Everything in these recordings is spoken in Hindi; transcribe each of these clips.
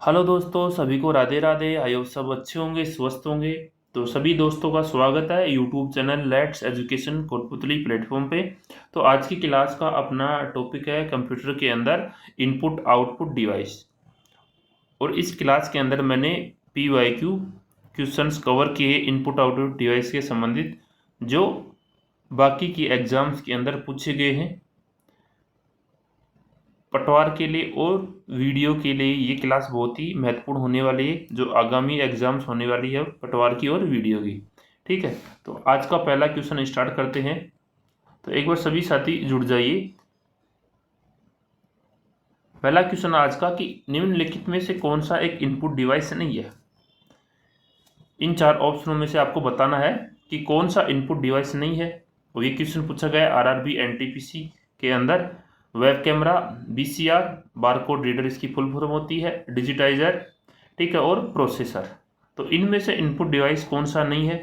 हेलो दोस्तों, सभी को राधे राधे। आई होप सब अच्छे होंगे, स्वस्थ होंगे। तो सभी दोस्तों का स्वागत है YouTube channel let's education Kotputli platform पे। तो आज की क्लास का अपना टॉपिक है कंप्यूटर के अंदर इनपुट आउटपुट डिवाइस। और इस क्लास के अंदर मैंने PYQ क्वेश्चंस कवर किए इनपुट आउटपुट डिवाइस के संबंधित, जो बाकी की एग्जाम्स के अंदर पूछे गए हैं। पटवार के लिए और वीडियो के लिए ये क्लास बहुत ही महत्वपूर्ण होने वाली है, जो आगामी एग्जाम्स होने वाली है पटवार की और वीडियो की। ठीक है, तो आज का पहला क्वेश्चन स्टार्ट करते हैं। तो एक बार सभी साथी जुड़ जाइए। पहला क्वेश्चन आज का कि निम्नलिखित में से कौन सा एक इनपुट डिवाइस नहीं है। इन चार ऑप्शनों में से आपको बताना है कि कौन सा इनपुट डिवाइस नहीं है। और ये क्वेश्चन पूछा गया RRB NTPC के अंदर। Web camera, VCR, barcode reader इसकी फुल फॉर्म होती है, डिजिटाइजर, ठीक है, और प्रोसेसर। तो इनमें से इनपुट डिवाइस कौन सा नहीं है।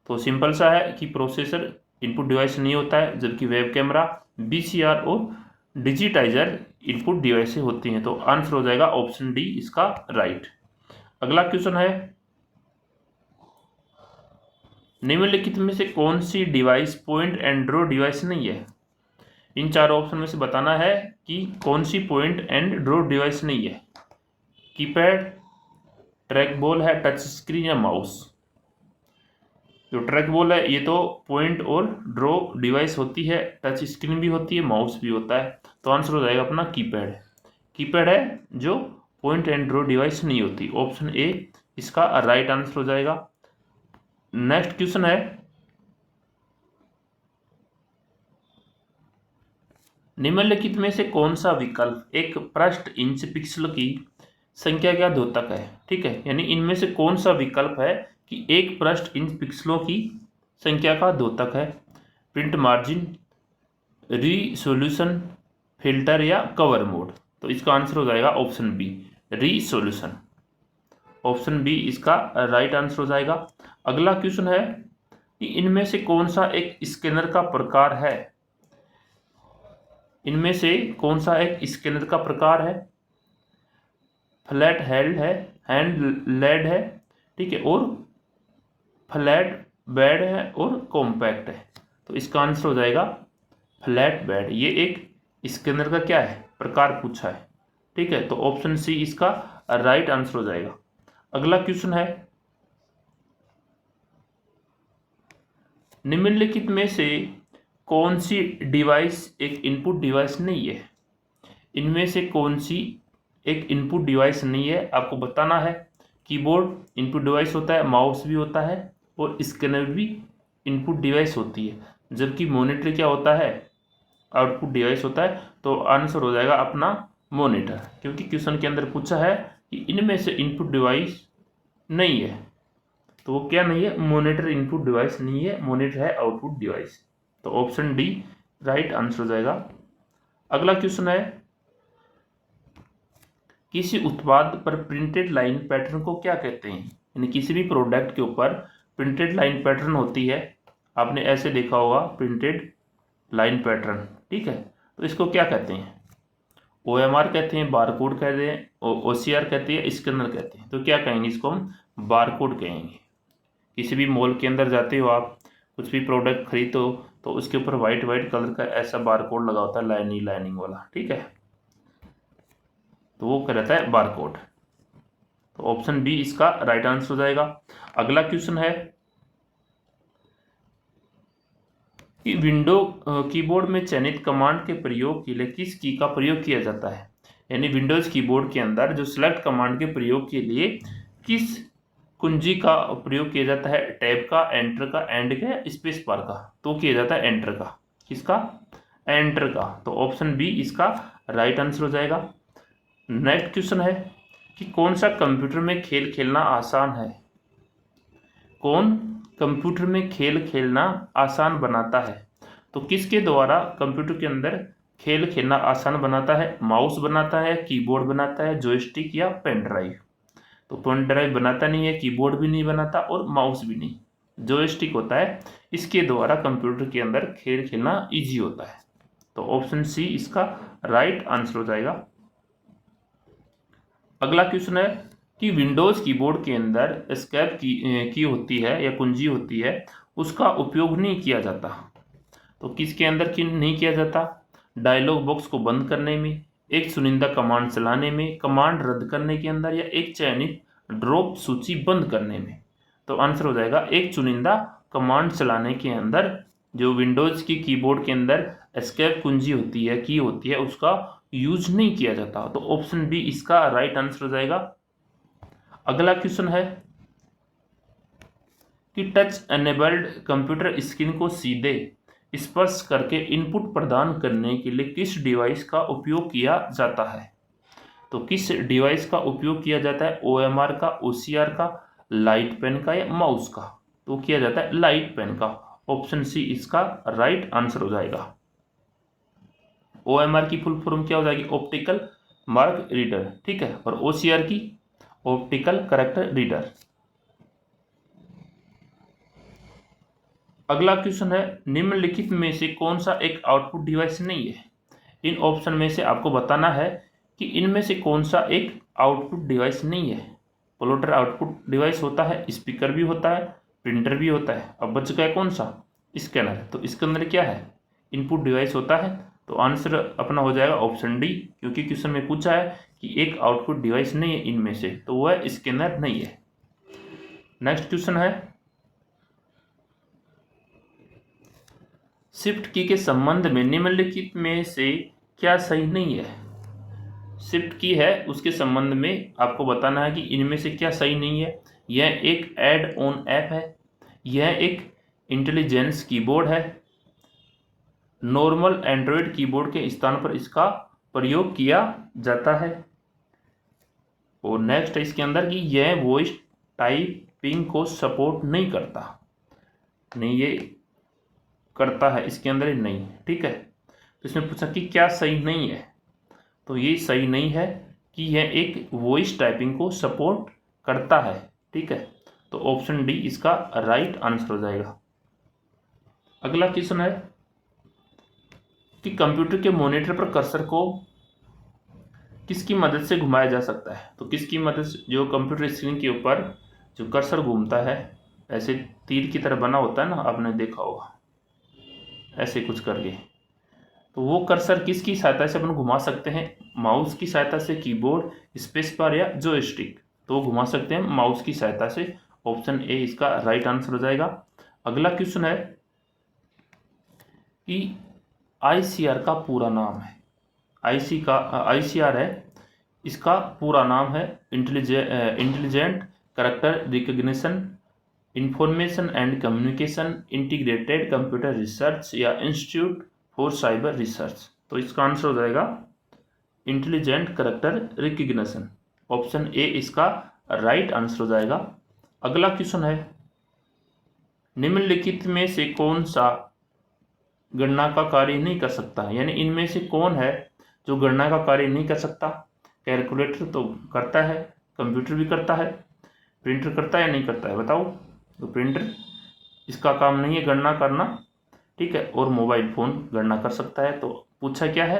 तो सिंपल सा है कि प्रोसेसर इनपुट डिवाइस नहीं होता है, जबकि वेब कैमरा, VCR और डिजिटाइजर इनपुट डिवाइस होती हैं। तो आंसर हो जाएगा ऑप्शन डी इसका राइट। अगला क्वेश्चन है, निम्नलिखित में से कौन सी device point and draw device नहीं है। इन चार ऑप्शन में से बताना है कि कौन सी पॉइंट एंड ड्रॉ डिवाइस नहीं है। कीपैड, ट्रैक बॉल है, टच स्क्रीन या माउस। जो ट्रैक बॉल है ये तो पॉइंट और ड्रॉ डिवाइस होती है, टच स्क्रीन भी होती है, माउस भी होता है। तो आंसर हो जाएगा अपना कीपैड। कीपैड है जो पॉइंट एंड ड्रॉ डिवाइस नहीं होती। ऑप्शन ए इसका राइट आंसर हो जाएगा। नेक्स्ट क्वेश्चन है, निम्नलिखित में से कौन सा विकल्प एक पृष्ठ इंच पिक्सल की संख्या का द्योतक है। ठीक है, यानी इनमें से कौन सा विकल्प है कि एक पृष्ठ इंच पिक्सलों की संख्या का द्योतक है। प्रिंट मार्जिन, रीसोल्यूशन, फिल्टर या कवर मोड। तो इसका आंसर हो जाएगा ऑप्शन बी, रीसोल्यूशन। ऑप्शन बी इसका राइट आंसर हो जाएगा। अगला क्वेश्चन है कि इनमें से कौन सा एक स्कैनर का प्रकार है। इनमें से कौन सा एक स्कैनर का प्रकार है। फ्लैट हेड है, हैंड लेड है, ठीक है, और फ्लैट बेड है और कॉम्पैक्ट है। तो इसका आंसर हो जाएगा फ्लैट बेड। ये एक स्कैनर का क्या है, प्रकार पूछा है। ठीक है, तो ऑप्शन सी इसका राइट आंसर हो जाएगा। अगला क्वेश्चन है, निम्नलिखित में से कौन सी डिवाइस एक इनपुट डिवाइस नहीं है। इनमें से कौन सी एक इनपुट डिवाइस नहीं है, आपको बताना है। कीबोर्ड इनपुट डिवाइस होता है, माउस भी होता है और स्कैनर भी इनपुट डिवाइस होती है, जबकि मॉनिटर क्या होता है, आउटपुट डिवाइस होता है। तो आंसर हो जाएगा अपना मॉनिटर, क्योंकि क्वेश्चन के अंदर पूछा है कि इनमें से इनपुट डिवाइस नहीं है। तो वो क्या नहीं है, मॉनिटर इनपुट डिवाइस नहीं है, मॉनिटर है आउटपुट डिवाइस। तो ऑप्शन डी राइट आंसर हो जाएगा। अगला क्वेश्चन है, किसी उत्पाद पर प्रिंटेड लाइन पैटर्न को क्या कहते हैं। यानी किसी भी प्रोडक्ट के ऊपर प्रिंटेड लाइन पैटर्न होती है, आपने ऐसे देखा होगा प्रिंटेड लाइन पैटर्न, ठीक है, तो इसको क्या कहते हैं। OMR कहते हैं, बारकोड कहते हैं, OCR कहते हैं, स्कैनर कहते हैं। तो क्या कहेंगे, इसको हम बारकोड कहेंगे। किसी भी मॉल के अंदर जाते हो आप, कुछ भी प्रोडक्ट खरीदो तो उसके ऊपर वाइट वाइट कलर का ऐसा बारकोड लगा होता है, लाइनिंग लाइनिंग वाला, ठीक है, तो वो कहता है बारकोड। तो ऑप्शन बी इसका राइट आंसर हो जाएगा। अगला क्वेश्चन है कि विंडो कीबोर्ड में चयनित कमांड के प्रयोग के लिए किस की का प्रयोग किया जाता है। यानी विंडोज कीबोर्ड के अंदर जो सिलेक्ट कमांड के प्रयोग के लिए किस कुंजी का प्रयोग किया जाता है। टैब का, एंटर का, एंड का, स्पेस बार का। तो किया जाता है एंटर का। किसका, एंटर का। तो ऑप्शन बी इसका राइट आंसर हो जाएगा। नेक्स्ट क्वेश्चन है कि कौन सा कंप्यूटर में खेल खेलना आसान है। कौन कंप्यूटर में खेल खेलना आसान बनाता है। तो किसके द्वारा कंप्यूटर के अंदर खेल खेलना आसान बनाता है। माउस बनाता है, कीबोर्ड बनाता है, जॉयस्टिक या पेन ड्राइव। तो पेन ड्राइव बनाता नहीं है, कीबोर्ड भी नहीं बनाता और माउस भी नहीं, जॉयस्टिक होता है। इसके द्वारा कंप्यूटर के अंदर खेल खेलना ईजी होता है। तो ऑप्शन सी इसका राइट आंसर हो जाएगा। अगला क्वेश्चन है कि विंडोज़ कीबोर्ड के अंदर एस्केप की होती है या कुंजी होती है, उसका उपयोग नहीं किया जाता। तो किसके अंदर नहीं किया जाता? डायलॉग बॉक्स को बंद करने में, एक चुनिंदा कमांड चलाने में, कमांड रद्द करने के अंदर, या एक चयनित ड्रॉप सूची बंद करने में। तो आंसर हो जाएगा एक चुनिंदा कमांड चलाने के अंदर, जो विंडोज़ की कीबोर्ड के अंदर एस्केप कुंजी होती है, की होती है, उसका यूज नहीं किया जाता। तो ऑप्शन बी इसका राइट आंसर हो जाएगा। अगला क्वेश्चन है कि टच एनेबल्ड कंप्यूटर स्क्रीन को सीधे स्पर्श करके इनपुट प्रदान करने के लिए किस डिवाइस का उपयोग किया जाता है? तो किस डिवाइस का उपयोग किया जाता है? OMR का, OCR का, लाइट पेन का, या माउस का? तो किया जाता है लाइट पेन का। ऑप्शन सी इसका राइट आंसर हो जाएगा। OMR की फुल फॉर्म क्या हो जाएगी? ऑप्टिकल मार्क रीडर, ठीक है। और OCR की ऑप्टिकल कैरेक्टर रीडर। अगला क्वेश्चन है निम्नलिखित में से कौन सा एक आउटपुट डिवाइस नहीं है? इन ऑप्शन में से आपको बताना है कि इनमें से कौन सा एक आउटपुट डिवाइस नहीं है। प्लोटर आउटपुट डिवाइस होता है, स्पीकर भी होता है, प्रिंटर भी होता है। अब बच गया कौन सा? स्कैनर। तो इसके अंदर क्या है? इनपुट डिवाइस होता है। तो आंसर अपना हो जाएगा ऑप्शन डी, क्योंकि क्वेश्चन में पूछा है कि एक आउटपुट डिवाइस नहीं है इनमें से, तो वह स्कैनर नहीं है। नेक्स्ट क्वेश्चन है शिफ्ट की के संबंध में निम्नलिखित में से क्या सही नहीं है? शिफ्ट की है, उसके संबंध में आपको बताना है कि इनमें से क्या सही नहीं है। यह एक ऐड ऑन ऐप है, यह एक इंटेलिजेंस कीबोर्ड है, नॉर्मल एंड्रॉयड कीबोर्ड के स्थान पर इसका प्रयोग किया जाता है, और नेक्स्ट है इसके अंदर कि यह वॉइस टाइपिंग को सपोर्ट नहीं करता। नहीं, ये करता है, इसके अंदर ही नहीं, ठीक है। तो इसमें पूछा कि क्या सही नहीं है, तो ये सही नहीं है कि यह एक वॉइस टाइपिंग को सपोर्ट करता है, ठीक है। तो ऑप्शन डी इसका राइट आंसर हो जाएगा। अगला क्वेश्चन है कि कंप्यूटर के मॉनिटर पर कर्सर को किसकी मदद से घुमाया जा सकता है? तो किसकी मदद से? जो कंप्यूटर स्क्रीन के ऊपर जो कर्सर घूमता है, ऐसे तीर की तरह बना होता है ना, आपने देखा होगा, ऐसे कुछ करके, तो वो कर्सर किसकी सहायता से अपन घुमा सकते हैं? माउस की सहायता से, कीबोर्ड, स्पेस बार, या जॉयस्टिक? तो घुमा सकते हैं माउस की सहायता से। ऑप्शन ए इसका राइट आंसर हो जाएगा। अगला क्वेश्चन है कि ICR का पूरा नाम है, ICR है, इसका पूरा नाम है intelligent character recognition information and communication integrated computer research, या इंस्टीट्यूट फॉर साइबर रिसर्च। तो इसका आंसर हो जाएगा intelligent character recognition. Option A इसका राइट आंसर हो जाएगा। अगला क्वेश्चन है निम्नलिखित में से कौन सा गणना का कार्य नहीं कर सकता? यानी इनमें से कौन है जो गणना का कार्य नहीं कर सकता? कैलकुलेटर तो करता है, कंप्यूटर भी करता है, प्रिंटर करता है या नहीं करता है, बताओ? तो प्रिंटर, इसका काम नहीं है गणना करना, ठीक है। और मोबाइल फ़ोन गणना कर सकता है। तो पूछा क्या है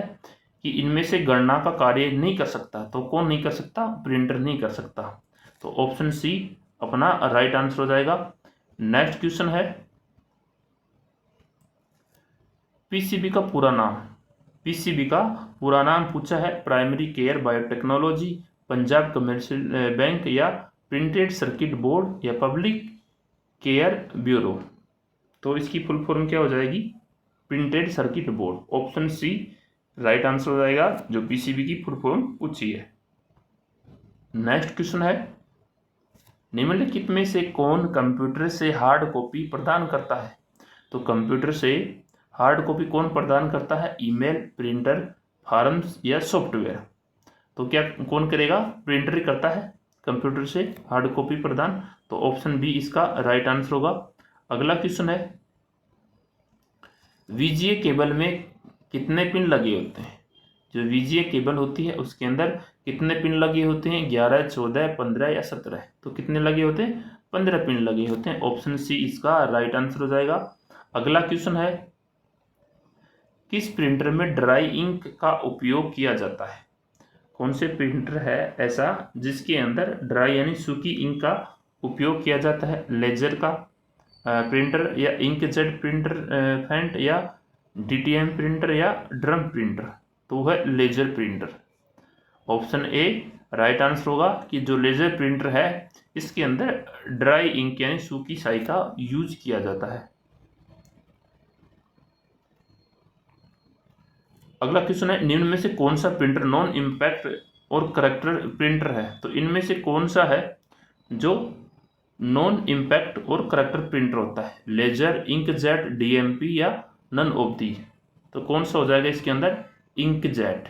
कि इनमें से गणना का कार्य नहीं कर सकता, तो कौन नहीं कर सकता? प्रिंटर नहीं कर सकता। तो ऑप्शन सी अपना राइट आंसर हो जाएगा। नेक्स्ट क्वेश्चन है PCB का पूरा नाम। PCB का पूरा नाम पूछा है primary care biotechnology, Punjab commercial bank, या प्रिंटेड सर्किट बोर्ड, या पब्लिक केयर ब्यूरो? तो इसकी फुल फॉर्म क्या हो जाएगी? Printed circuit board. Option C right answer हो जाएगा, जो PCB की फुल फॉर्म पूछी है। नेक्स्ट क्वेश्चन है निम्नलिखित में से कौन कंप्यूटर से हार्ड कॉपी प्रदान करता है? तो कंप्यूटर से हार्ड कॉपी कौन प्रदान करता है? ईमेल, प्रिंटर, फॉर्म्स, या सॉफ्टवेयर? तो क्या कौन करेगा? प्रिंटर ही करता है कंप्यूटर से हार्ड कॉपी प्रदान। तो ऑप्शन बी इसका राइट आंसर होगा। अगला क्वेश्चन है VGA केबल में कितने पिन लगे होते हैं? जो VGA केबल होती है उसके अंदर कितने पिन लगे होते हैं? 11, 14, 15 या 17? तो कितने लगे होते हैं? 15 पिन लगे होते हैं। ऑप्शन सी इसका राइट आंसर हो जाएगा। अगला क्वेश्चन है किस प्रिंटर में ड्राई इंक का उपयोग किया जाता है? कौन से प्रिंटर है ऐसा जिसके अंदर ड्राई यानी सूखी इंक का उपयोग किया जाता है? लेजर का प्रिंटर या इंकजेट प्रिंटर फेंट या डीटीएम प्रिंटर या ड्रम प्रिंटर? तो वह है laser printer. Option A right answer होगा कि जो लेजर प्रिंटर है इसके अंदर ड्राई इंक यानी सूखी स्याही का यूज किया जाता है। अगला क्वेश्चन है, निम्न में से कौन सा प्रिंटर नॉन इम्पैक्ट और करेक्टर प्रिंटर है? तो इनमें से कौन सा है जो नॉन इम्पैक्ट और करेक्टर प्रिंटर होता है? लेजर, इंकजेट, डीएमपी या नन ऑफ दी? तो कौन सा हो जाएगा इसके अंदर? इंकजेट।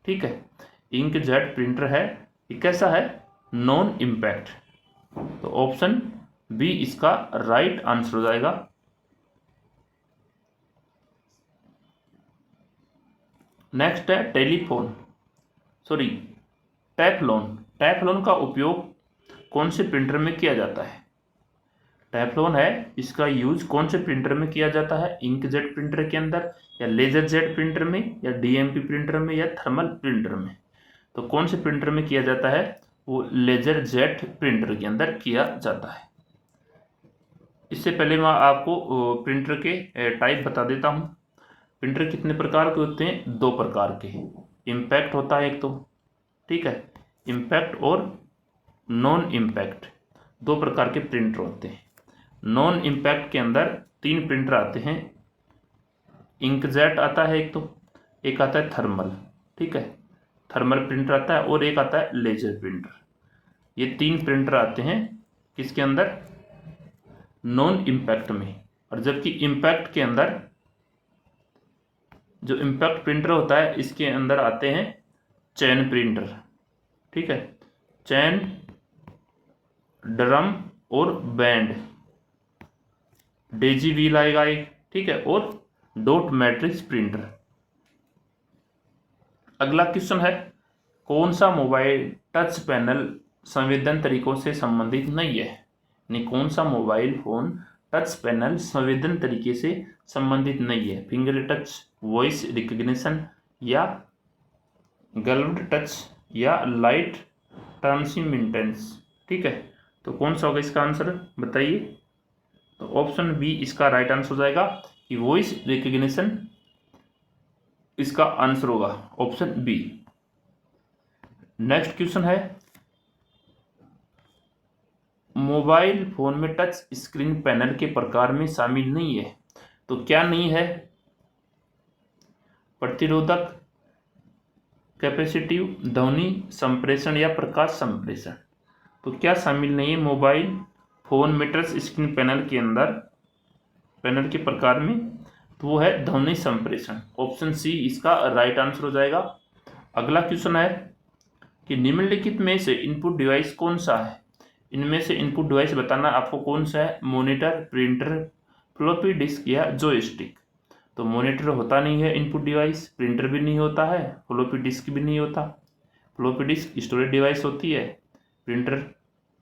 ठीक है, इंकजेट प्रिंटर है। ये कैसा है? Non impact. तो ऑप्शन बी इसका राइट आंसर हो जाएगा। नेक्स्ट है टेफ्लॉन। टेफ्लॉन का उपयोग कौन से प्रिंटर में किया जाता है? टेफ्लॉन है, इसका यूज कौन से प्रिंटर में किया जाता है? इंकजेट प्रिंटर के अंदर या लेजर जेट प्रिंटर में या डीएमपी प्रिंटर में या थर्मल प्रिंटर में? तो कौन से प्रिंटर में किया जाता है? वो लेजर जेट प्रिंटर के अंदर किया जाता है। इससे पहले मैं आपको प्रिंटर के टाइप बता देता हूँ। प्रिंटर कितने प्रकार के होते हैं? 2 प्रकार के। इम्पैक्ट होता है एक तो, ठीक है, इम्पैक्ट और नॉन इम्पैक्ट, 2 प्रकार के प्रिंटर होते हैं। नॉन इम्पैक्ट के अंदर 3 प्रिंटर आते हैं। इंकजेट आता है एक तो, एक आता है थर्मल, ठीक है, थर्मल प्रिंटर आता है, और एक आता है लेजर प्रिंटर। ये 3 प्रिंटर आते हैं किसके अंदर? नॉन इम्पैक्ट में। और जबकि इम्पैक्ट के अंदर जो इम्पैक्ट प्रिंटर होता है इसके अंदर आते हैं चैन प्रिंटर, ठीक है, चैन, ड्रम और बैंड, डेजी व्हील आएगा एक, ठीक है, और डॉट मैट्रिक्स प्रिंटर। अगला क्वेश्चन है, कौन सा मोबाइल टच पैनल संवेदन तरीकों से संबंधित नहीं है? यानी कौन सा मोबाइल फोन टच पैनल संवेदन तरीके से संबंधित नहीं है? फिंगर टच, वॉइस रिकग्निशन या गल्व्ड टच या लाइट ट्रांसमिटेंस? ठीक है, तो कौन सा होगा इसका आंसर बताइए? तो ऑप्शन बी इसका राइट आंसर हो जाएगा कि वॉइस रिकग्निशन इसका आंसर होगा, ऑप्शन बी। नेक्स्ट क्वेश्चन है, मोबाइल फोन में टच स्क्रीन पैनल के प्रकार में शामिल नहीं है। तो क्या नहीं है? प्रतिरोधक, कैपेसिटिव, ध्वनि संप्रेषण या प्रकाश संप्रेषण? तो क्या शामिल नहीं है मोबाइल फोन में टच स्क्रीन पैनल के अंदर, पैनल के प्रकार में? तो वो है ध्वनि संप्रेषण, ऑप्शन सी इसका राइट आंसर हो जाएगा। अगला क्वेश्चन है कि निम्नलिखित में से इनपुट डिवाइस कौन सा है? इनमें से इनपुट डिवाइस बताना आपको कौन सा है? मॉनिटर, प्रिंटर, फ्लॉपी डिस्क या जॉयस्टिक? तो मॉनिटर होता नहीं है इनपुट डिवाइस, प्रिंटर भी नहीं होता है, फ्लॉपी डिस्क भी नहीं होता। फ्लॉपी डिस्क स्टोरेज डिवाइस होती है, प्रिंटर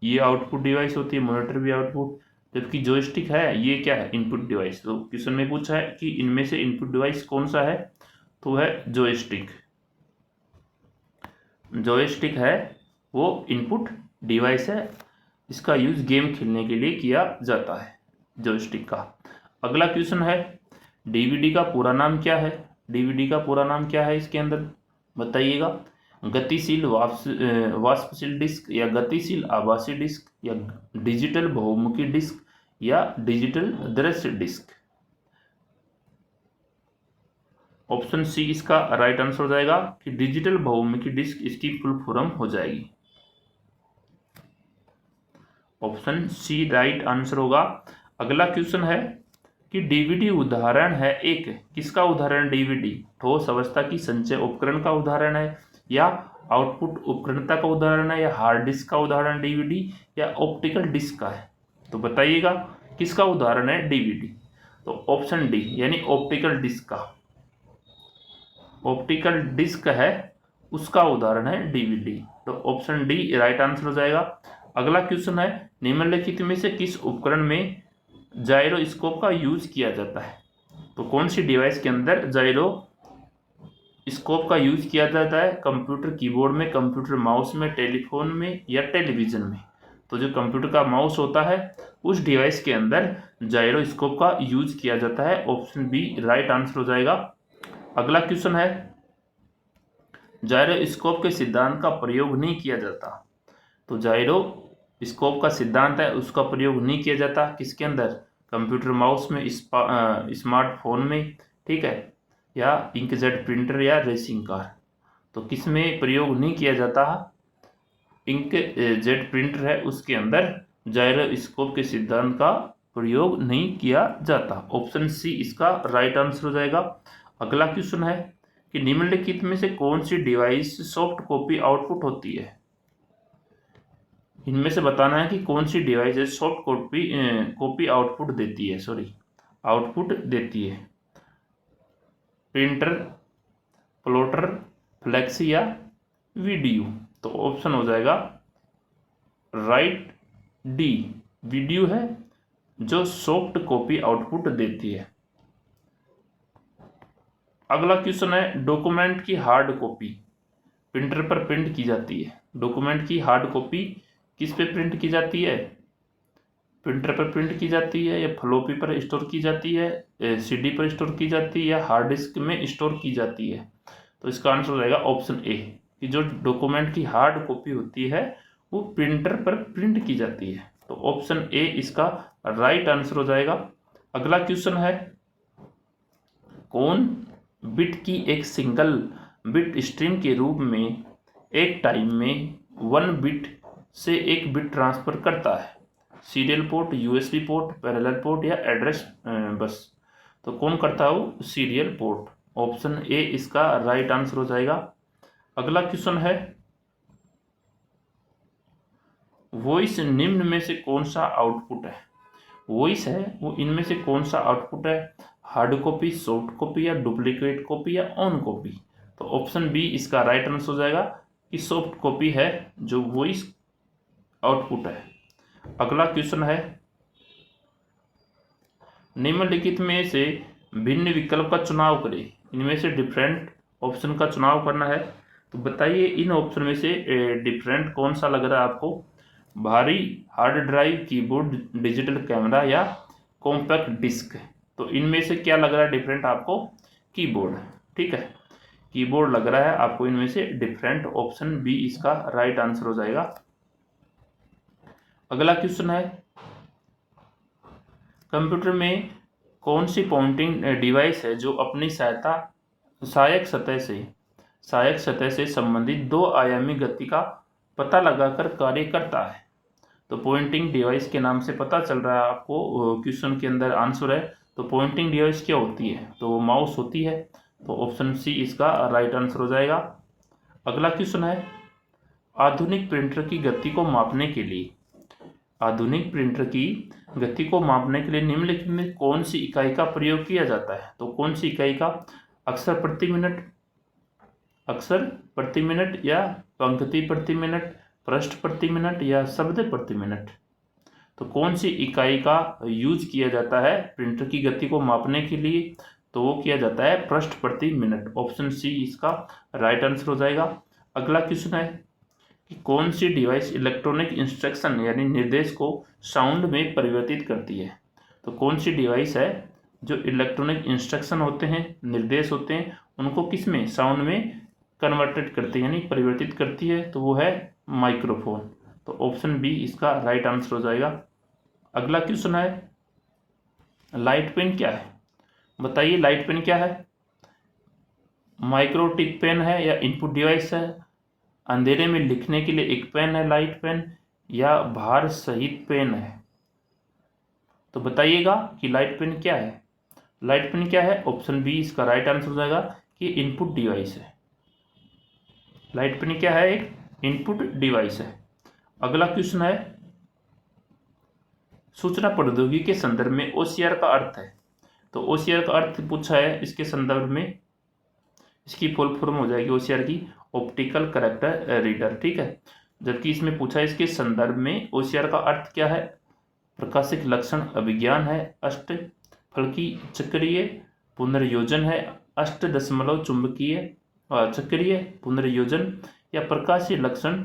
ये आउटपुट डिवाइस होती है, मॉनिटर भी आउटपुट, जबकि जॉयस्टिक है ये क्या है? Input device. तो क्वेश्चन में पूछा है कि इनमें से इनपुट डिवाइस कौन सा है? तो है जॉयस्टिक। जॉयस्टिक है वो इनपुट डिवाइस है, इसका यूज गेम खेलने के लिए किया जाता है जॉयस्टिक का। अगला क्वेश्चन है, डीवीडी का पूरा नाम क्या है? डीवीडी का पूरा नाम क्या है इसके अंदर बताइएगा? गतिशील वाष्पशील डिस्क या गतिशील आभासी डिस्क या डिजिटल बहुमुखी डिस्क या डिजिटल दृश्य डिस्क? ऑप्शन सी इसका राइट आंसर हो जाएगा कि डिजिटल बहुमुखी डिस्क इसकी फुल फॉर्म हो जाएगी। ऑप्शन सी राइट आंसर होगा। अगला क्वेश्चन है कि डीवीडी उदाहरण है एक, किसका उदाहरण? डीवीडी ठोस अवस्था की संचय उपकरण का उदाहरण है या आउटपुट उपकरणता का उदाहरण है या हार्ड डिस्क का उदाहरण डीवीडी या ऑप्टिकल डिस्क का है? तो बताइएगा किसका उदाहरण है डीवीडी? तो ऑप्शन डी यानी ऑप्टिकल डिस्क का, ऑप्टिकल डिस्क है उसका उदाहरण है डीवीडी। तो ऑप्शन डी राइट आंसर हो जाएगा। अगला क्वेश्चन है, निम्नलिखित में से किस उपकरण में जायरोस्कोप का यूज किया जाता है? तो कौन सी डिवाइस के अंदर स्कोप का यूज किया जाता है कंप्यूटर कीबोर्ड में, कंप्यूटर माउस में, टेलीफोन में या टेलीविजन में। तो जो कंप्यूटर का माउस होता है उस डिवाइस के अंदर जायरोस्कोप का यूज किया जाता है। ऑप्शन बी राइट आंसर हो जाएगा। अगला क्वेश्चन है, जायरोस्कोप के सिद्धांत का प्रयोग नहीं किया जाता। तो जायरोस्कोप का सिद्धांत है उसका प्रयोग नहीं किया जाता किसके अंदर, कंप्यूटर माउस में, स्मार्टफोन में, ठीक है, या इंकजेट प्रिंटर या रेसिंग कार। तो किस में प्रयोग नहीं किया जाता, इंकजेट प्रिंटर है उसके अंदर जायरोस्कोप के सिद्धांत का प्रयोग नहीं किया जाता। ऑप्शन सी इसका राइट आंसर हो जाएगा। अगला क्वेश्चन है कि निम्नलिखित में से कौन सी डिवाइस सॉफ्ट कॉपी आउटपुट होती है। इनमें से बताना है कि कौन सी डिवाइस है सॉफ्ट कॉपी आउटपुट देती है, आउटपुट देती है। प्रिंटर, प्लॉटर, फ्लेक्सी या वीडियो। तो ऑप्शन हो जाएगा राइट डी, वीडियो है जो सॉफ्ट कॉपी आउटपुट देती है। अगला क्वेश्चन है, डॉक्यूमेंट की हार्ड कॉपी प्रिंटर पर प्रिंट की जाती है। डॉक्यूमेंट की हार्ड कॉपी किस पे प्रिंट की जाती है, प्रिंटर पर प्रिंट की जाती है या फ्लॉपी पर स्टोर की जाती है, सीडी पर स्टोर की जाती है या हार्ड डिस्क में स्टोर की जाती है। तो इसका आंसर हो जाएगा ऑप्शन ए कि जो डॉक्यूमेंट की हार्ड कॉपी होती है वो प्रिंटर पर प्रिंट की जाती है। तो ऑप्शन ए इसका राइट आंसर हो जाएगा। अगला क्वेश्चन है, कौन बिट की एक सिंगल बिट स्ट्रीम के रूप में एक टाइम में 1 बिट से 1 बिट ट्रांसफर करता है, serial port, USB port, parallel port या एड्रेस बस। तो कौन करता है वो, सीरियल पोर्ट। ऑप्शन ए इसका राइट आंसर हो जाएगा। अगला क्वेश्चन है, वॉइस निम्न में से कौन सा आउटपुट है। वॉइस है वो इनमें से कौन सा आउटपुट है, हार्ड कॉपी, सॉफ्ट कॉपी या डुप्लीकेट कॉपी या ऑन कॉपी। तो ऑप्शन बी इसका राइट आंसर हो जाएगा कि सॉफ्ट कॉपी है जो वॉइस आउटपुट है। अगला क्वेश्चन है, निम्नलिखित में से भिन्न विकल्प का चुनाव करें। इनमें से डिफरेंट ऑप्शन का चुनाव करना है। तो बताइए इन ऑप्शन में से डिफरेंट कौन सा लग रहा है आपको, भारी hard drive, keyboard, digital camera या कॉम्पैक्ट डिस्क। तो इनमें से क्या लग रहा है डिफरेंट आपको, कीबोर्ड, ठीक है, कीबोर्ड लग रहा है आपको इनमें से डिफरेंट। ऑप्शन बी इसका राइट आंसर हो जाएगा। अगला क्वेश्चन है, कंप्यूटर में कौन सी पॉइंटिंग डिवाइस है जो अपनी सहायक सतह से संबंधित 2 आयामी गति का पता लगाकर कार्य करता है। तो पॉइंटिंग डिवाइस के नाम से पता चल रहा है आपको, क्वेश्चन के अंदर आंसर है। तो पॉइंटिंग डिवाइस क्या होती है, तो वो माउस होती है। तो ऑप्शन सी इसका राइट आंसर हो जाएगा। अगला क्वेश्चन है, आधुनिक प्रिंटर की गति को मापने के लिए निम्नलिखित में कौन सी इकाई का प्रयोग किया जाता है। तो कौन सी इकाई का, अक्षर प्रति मिनट या पंक्ति प्रति मिनट, पृष्ठ प्रति मिनट या शब्द प्रति मिनट। तो कौन सी इकाई का यूज किया जाता है प्रिंटर की गति को मापने के लिए, तो वो किया जाता है पृष्ठ प्रति मिनट। ऑप्शन सी इसका राइट आंसर हो जाएगा। अगला क्वेश्चन है कि कौन सी डिवाइस इलेक्ट्रॉनिक इंस्ट्रक्शन यानी निर्देश को साउंड में परिवर्तित करती है। तो कौन सी डिवाइस है जो इलेक्ट्रॉनिक इंस्ट्रक्शन होते हैं, निर्देश होते हैं, उनको किस में, साउंड में कन्वर्टेड करती है यानी परिवर्तित करती है। तो वो है माइक्रोफोन। तो ऑप्शन बी इसका राइट आंसर हो जाएगा। अगला क्वेश्चन है, लाइट पेन क्या है। बताइए लाइट पेन क्या है, माइक्रोटिक पेन है या इनपुट डिवाइस है, अंधेरे में लिखने के लिए एक पेन है लाइट पेन, या भार सहित पेन है। तो बताइएगा कि लाइट पेन क्या है। लाइट पेन क्या है, ऑप्शन बी इसका राइट आंसर हो जाएगा कि इनपुट डिवाइस है। लाइट पेन क्या है, एक इनपुट डिवाइस है। अगला क्वेश्चन है, सूचना प्रौद्योगिकी के संदर्भ में ओसीआर का अर्थ है। तो ओसीआर का अर्थ पूछा है इसके संदर्भ में, इसकी फुल फॉर्म हो जाएगी ओसीआर की, ऑप्टिकल कैरेक्टर रीडर, ठीक है। जबकि इसमें पूछा है इसके संदर्भ में ओसीआर का अर्थ क्या है, प्रकाशिक लक्षण अभिज्ञान है, अष्टफलकी चक्रीय पुनर्योजन है, अष्ट दशमलव चुंबकीय चक्रीय पुनर्योजन या प्रकाशीय लक्षण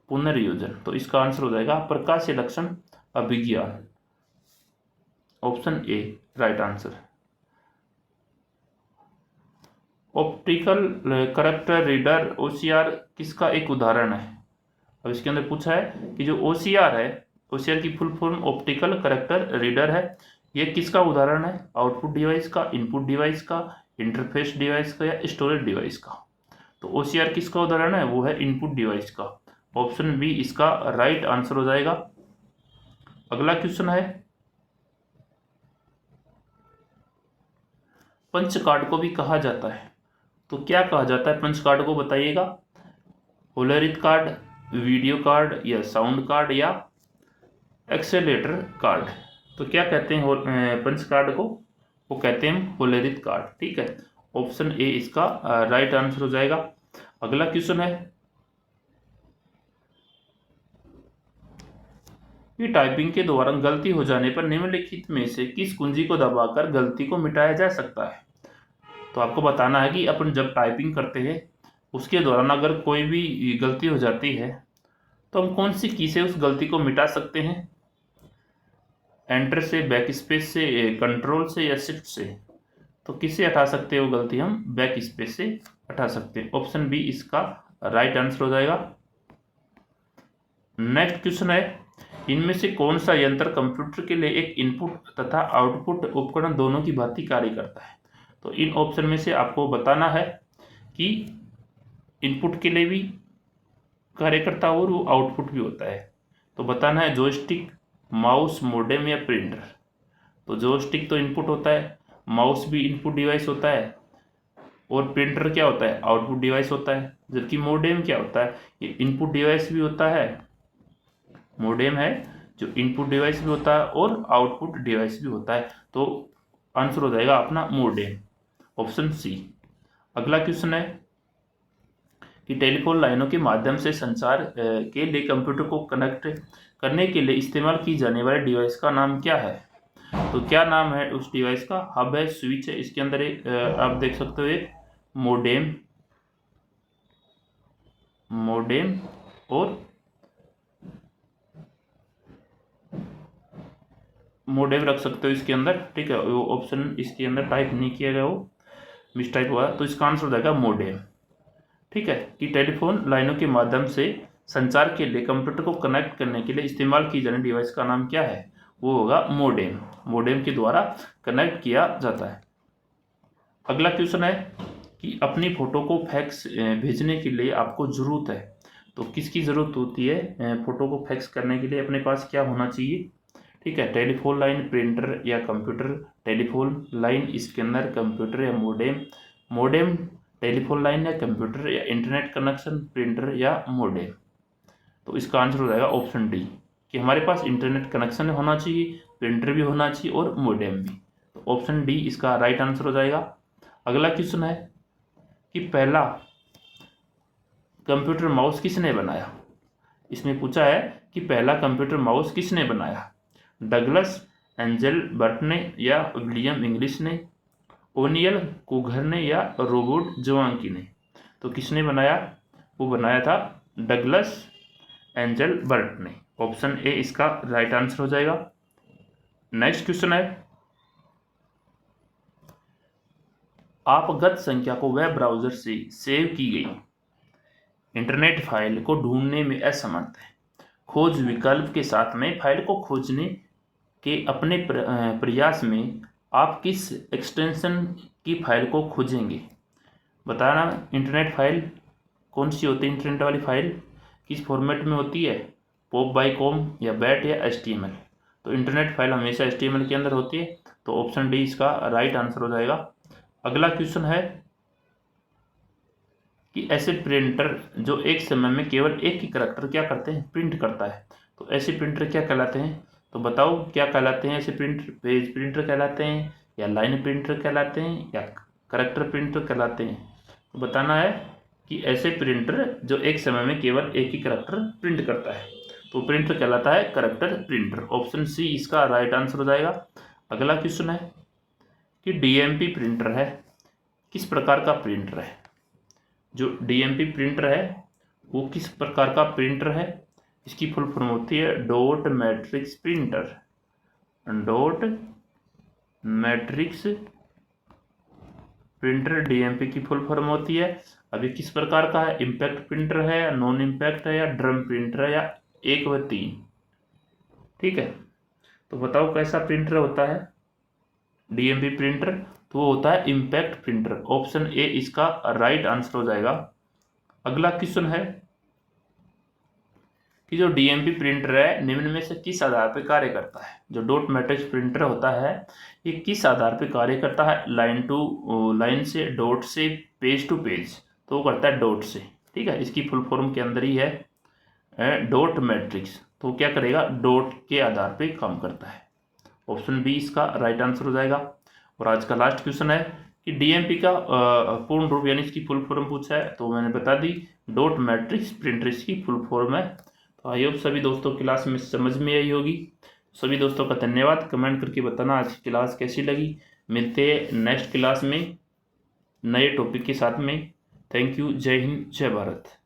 पुनर्योजन। तो इसका आंसर हो जाएगा प्रकाशीय लक्षण अभिज्ञान, option A right answer. Optical character reader OCR किसका एक उदाहरण है? अब इसके अंदर पूछा है कि जो OCR है, OCR की full form optical character reader है, ये किसका उदाहरण है? आउटपुट डिवाइस का, इनपुट डिवाइस का, इंटरफेस डिवाइस का या स्टोरेज डिवाइस का? तो OCR किसका उदाहरण है? वो है इनपुट डिवाइस का, ऑप्शन बी इसका राइट आंसर हो जाएगा। अगला क्वेश्चन है, पंच कार्ड को भी कहा जाता है, तो क्या कहा जाता है पंच कार्ड को, बताइएगा। होलोरिथ कार्ड, वीडियो कार्ड या साउंड कार्ड या एक्सेलेटर कार्ड? तो क्या कहते हैं पंच कार्ड को? वो कहते हैं होलोरिथ कार्ड, ठीक है, ऑप्शन ए इसका राइट आंसर हो जाएगा। अगला क्वेश्चन है कि टाइपिंग के दौरान गलती हो जाने पर निम्नलिखित में से किस कुंजी को दबाकर गलती को मिटाया जा सकता है? तो आपको बताना है कि अपन जब टाइपिंग करते हैं उसके दौरान अगर कोई भी गलती हो जाती है तो हम कौन सी की से उस गलती को मिटा सकते हैं? एंटर से, बैक स्पेस से, कंट्रोल से या शिफ्ट से? तो किससे हटा सकते हैं वो गलती? हम बैक स्पेस से हटा सकते हैं, ऑप्शन बी इसका राइट आंसर हो जाएगा। नेक्स्ट क्वेश्चन है, इनमें से कौन सा यंत्र कंप्यूटर के लिए एक इनपुट तथा आउटपुट उपकरण दोनों की भांति कार्य करता है? तो इन ऑप्शन में से आपको बताना है कि इनपुट के लिए भी कार्य करता है और वो आउटपुट भी होता है। तो बताना है जॉयस्टिक, माउस, मोडेम या प्रिंटर? तो जॉयस्टिक तो इनपुट होता है, माउस भी इनपुट डिवाइस होता है और प्रिंटर क्या होता है? आउटपुट डिवाइस होता है। जबकि मोडेम क्या होता है? ये इनपुट डिवाइस भी होता है, मोडेम है जो इनपुट डिवाइस भी होता है और आउटपुट डिवाइस भी होता है। तो आंसर हो जाएगा अपना मोडेम, ऑप्शन सी। अगला क्वेश्चन है कि टेलीफोन लाइनों के माध्यम से संचार के लिए कंप्यूटर को कनेक्ट करने के लिए इस्तेमाल की जाने वाले डिवाइस का नाम क्या है? तो क्या नाम है उस डिवाइस का? हब है, स्विच है, इसके अंदर एक आप देख सकते हो एक मोडेम, मोडेम और मोडेम रख सकते हो इसके अंदर, ठीक है। वो ऑप्शन इसके अंदर टाइप नहीं किया गया, वो मिस टाइप हुआ, तो इसका आंसर हो जाएगा मोडेम, ठीक है। कि टेलीफोन लाइनों के माध्यम से संचार के लिए कंप्यूटर को कनेक्ट करने के लिए इस्तेमाल की जाने डिवाइस का नाम क्या है? वो होगा मोडेम, मोडेम के द्वारा कनेक्ट किया जाता है। अगला क्वेश्चन है कि अपनी फोटो को फैक्स भेजने के लिए आपको ज़रूरत है, तो किसकी ज़रूरत होती है फोटो को फैक्स करने के लिए? अपने पास क्या होना चाहिए? ठीक है, टेलीफोन लाइन, प्रिंटर या कंप्यूटर? टेलीफोन लाइन, इसके अंदर कंप्यूटर या मोडेम? मोडेम, टेलीफोन लाइन या कंप्यूटर या इंटरनेट कनेक्शन? प्रिंटर या मोडेम? तो इसका आंसर हो जाएगा ऑप्शन डी, कि हमारे पास इंटरनेट कनेक्शन होना चाहिए, प्रिंटर भी होना चाहिए और मोडेम भी। तो ऑप्शन डी इसका राइट आंसर हो जाएगा। अगला क्वेश्चन है कि पहला कंप्यूटर माउस किसने बनाया? इसमें पूछा है कि पहला कंप्यूटर माउस किसने बनाया? डगलस एंजेलबर्ट ने या विलियम इंग्लिश ने, ओनियल कुगर ने या रोबर्ट जोआंकी ने? तो किसने बनाया? वो बनाया था डगलस एंजेलबर्ट ने, ऑप्शन ए इसका राइट आंसर हो जाएगा। नेक्स्ट क्वेश्चन है, आपगत संख्या को वेब ब्राउजर से सेव की गई इंटरनेट फाइल को ढूंढने में असमर्थ है, खोज विकल्प के साथ में फाइल को खोजने के अपने प्रयास में आप किस एक्सटेंशन की फाइल को खोजेंगे? बताना, इंटरनेट फाइल कौन सी होती है? इंटरनेट वाली फाइल किस फॉर्मेट में होती है? पॉप बाय कॉम या बैट या HTML? तो इंटरनेट फाइल हमेशा HTML के अंदर होती है, तो ऑप्शन डी इसका राइट आंसर हो जाएगा। अगला क्वेश्चन है कि ऐसे प्रिंटर जो एक समय में केवल एक ही करैक्टर क्या करते हैं? प्रिंट करता है, तो ऐसे प्रिंटर क्या कहलाते हैं? तो बताओ क्या कहलाते हैं ऐसे प्रिंटर? पेज प्रिंटर कहलाते हैं या लाइन प्रिंटर कहलाते हैं या करैक्टर प्रिंटर कहलाते हैं? तो बताना है कि ऐसे प्रिंटर जो एक समय में केवल एक ही करैक्टर प्रिंट करता है, तो प्रिंटर कहलाता है करैक्टर प्रिंटर, ऑप्शन सी इसका राइट आंसर हो जाएगा। अगला क्वेश्चन है कि DMP प्रिंटर है किस प्रकार का प्रिंटर है? जो डीएमपी प्रिंटर है वो किस प्रकार का प्रिंटर है? इसकी फुल फॉर्म होती है dot matrix printer. Dot matrix printer DMP की फुल फॉर्म होती है। अब ये किस प्रकार का है? इम्पैक्ट प्रिंटर है या नॉन इम्पैक्ट है या ड्रम प्रिंटर है या 1 व 3? ठीक है, तो बताओ कैसा प्रिंटर होता है डीएमपी प्रिंटर? तो वो होता है इम्पैक्ट प्रिंटर। ऑप्शन ए इसका राइट आंसर हो जाएगा। अगला क्वेश्चन है कि जो डीएमपी प्रिंटर है निम्न में से किस आधार पर कार्य करता है? जो डॉट मैट्रिक्स प्रिंटर होता है ये किस आधार पर कार्य करता है? लाइन टू लाइन से, डॉट से, पेज टू पेज। तो वो करता है डॉट से। ठीक है, इसकी फुल फॉर्म के अंदर ही है डॉट मैट्रिक्स। तो क्या करेगा? डॉट के आधार पर काम करता है। ऑप्शन बी इसका राइट आंसर हो जाएगा। और आज का लास्ट क्वेश्चन है कि डीएमपी का पूर्ण रूप यानी इसकी फुल फॉर्म पूछा है, तो मैंने बता दी डॉट मैट्रिक्स प्रिंटर इसकी फुल फॉर्म है। तो आई होप सभी दोस्तों क्लास में समझ में आई होगी। सभी दोस्तों का धन्यवाद। कमेंट करके बताना आज की क्लास कैसी लगी। मिलते हैं नेक्स्ट क्लास में नए टॉपिक के साथ में। Thank you. जय हिंद, जय भारत।